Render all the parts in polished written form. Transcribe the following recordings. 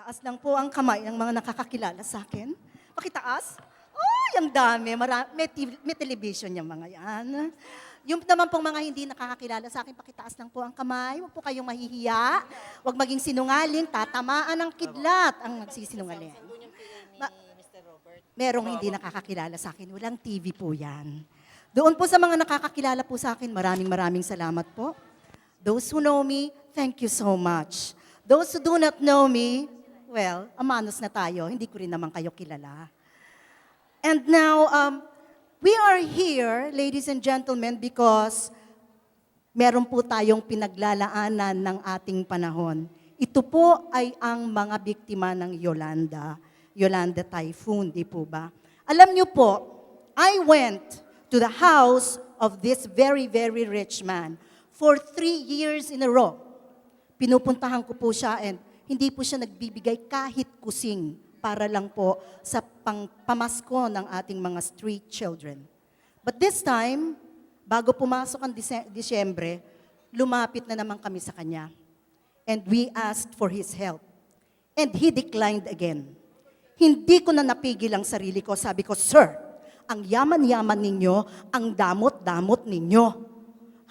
Taas lang po ang kamay ng mga nakakakilala sa akin. Pakitaas. Oh, yung dami. May television yung mga yan. Yung naman pong mga hindi nakakakilala sa akin, pakitaas lang po ang kamay. Huwag po kayong mahihiya. Huwag maging sinungaling. Tatamaan ng kidlat ang magsisinungaling. Merong hindi nakakakilala sa akin. Walang TV po yan. Doon po sa mga nakakakilala po sa akin, maraming salamat po. Those who know me, thank you so much. Those who do not know me, well, amanos na tayo. Hindi ko rin naman kayo kilala. And now, we are here, ladies and gentlemen, because meron po tayong pinaglalaanan ng ating panahon. Ito po ay ang mga biktima ng Yolanda Typhoon, di po ba? Alam niyo po, I went to the house of this very rich man for 3 years in a row. Pinupuntahan ko po siya and hindi po siya nagbibigay kahit kusing para lang po sa pamasko ng ating mga street children. But this time, bago pumasok ang Disyembre, lumapit na naman kami sa kanya. And we asked for his help. And he declined again. Hindi ko na napigil ang sarili ko. Sabi ko, Sir, ang yaman-yaman ninyo, ang damot-damot ninyo.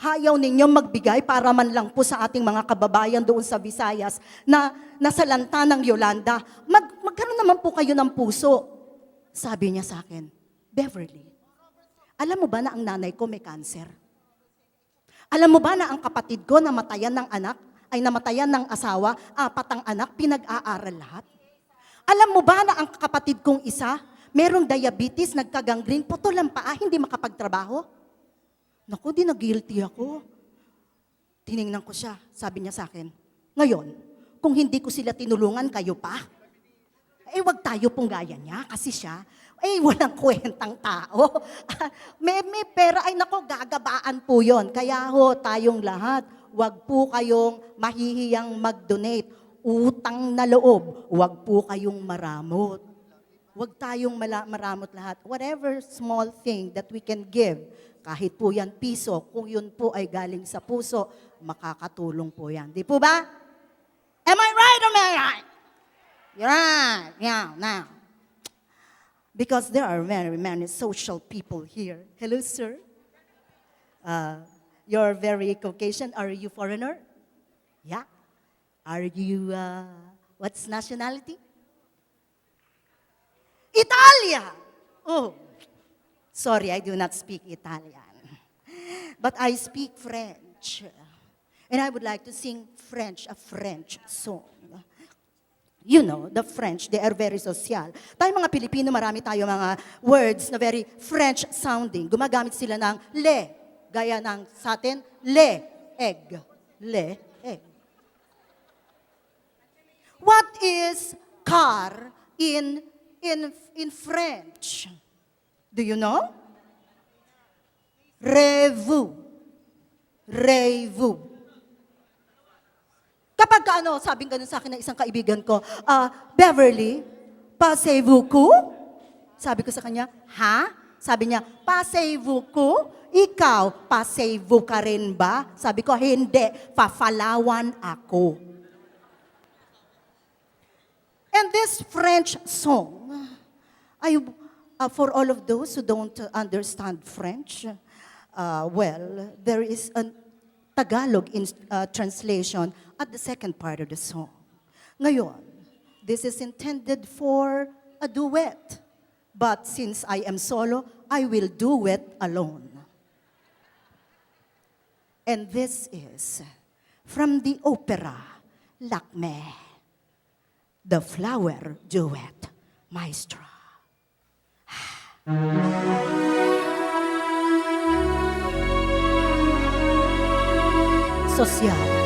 Hayaw ninyo magbigay para man lang po sa ating mga kababayan doon sa Visayas na nasa lanta ng Yolanda. Magkaroon naman po kayo ng puso. Sabi niya sa akin, Beverly, alam mo ba na ang nanay ko may cancer? Alam mo ba na ang kapatid ko namatayan ng anak, ay namatayan ng asawa, 4 ang anak, pinag-aaral lahat? Alam mo ba na ang kapatid kong isa, merong diabetes, nagka-gangrene, putol ang paa, hindi makapagtrabaho? Naku, di na-guilty ako. Tiningnan ko siya, sabi niya sa akin, ngayon, kung hindi ko sila tinulungan, kayo pa? Wag tayo pong gaya niya, kasi siya, walang kwentang tao. may pera, nako, gagabaan po yon. Kaya ho, tayong lahat, wag po kayong mahihiyang mag-donate. Utang na loob, wag po kayong maramot. Wag tayong maramot lahat. Whatever small thing that we can give, kahit po yan piso, kung yun po ay galing sa puso, makakatulong po yan. Di po ba? Am I right or am I right? You're right. Yeah, now. Because there are very many social people here. Hello, sir. You're very Caucasian. Are you foreigner? Yeah. Are you, what's nationality? Italia! Oh, sorry, I do not speak Italian. But I speak French. And I would like to sing a French song. You know, the French, they are very social. Tayo mga Pilipino, marami tayo mga words na very French sounding. Gumagamit sila ng le, gaya ng sa atin, le, egg. Le, egg. What is car in French? Do you know? Rêve-vous. Rêve-vous. Kapag sabing ganun sa akin ng isang kaibigan ko, Beverly, passez-vous coup? Sabi ko sa kanya, ha? Sabi niya, passez-vous coup? Ikaw, passez-vous ka rin ba? Sabi ko, hindi, papalawan ako. And this French song, for all of those who don't understand French, well, there is a Tagalog translation at the second part of the song. Ngayon, this is intended for a duet. But since I am solo, I will do it alone. And this is from the opera Lakme, the Flower Duet Maestro. Social.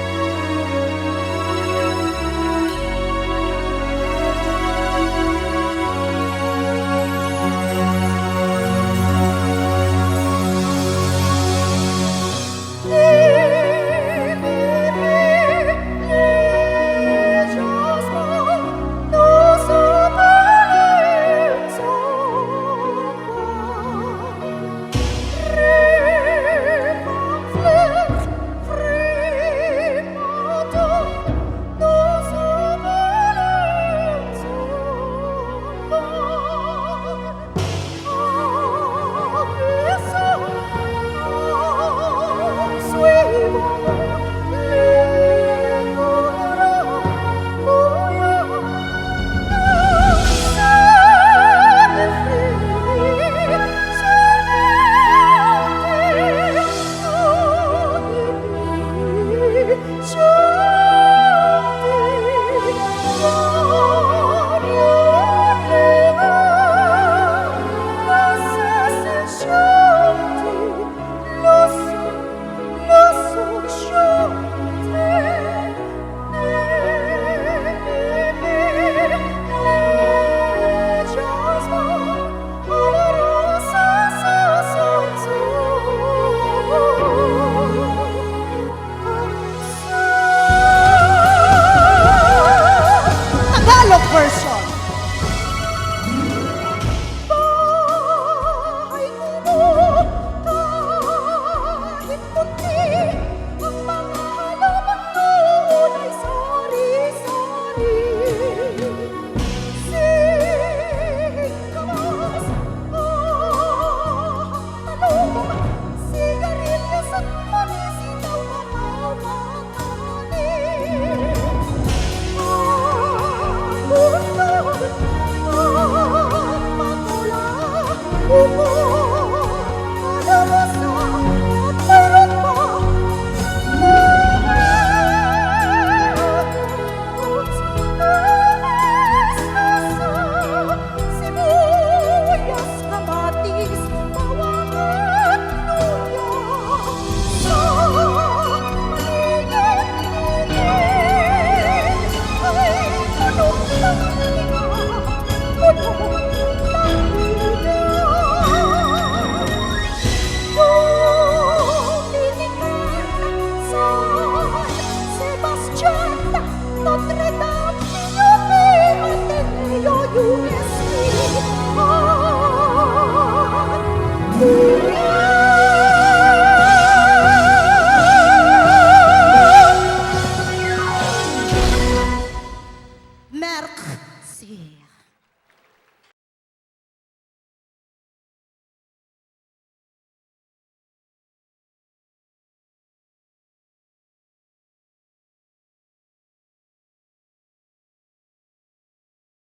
puso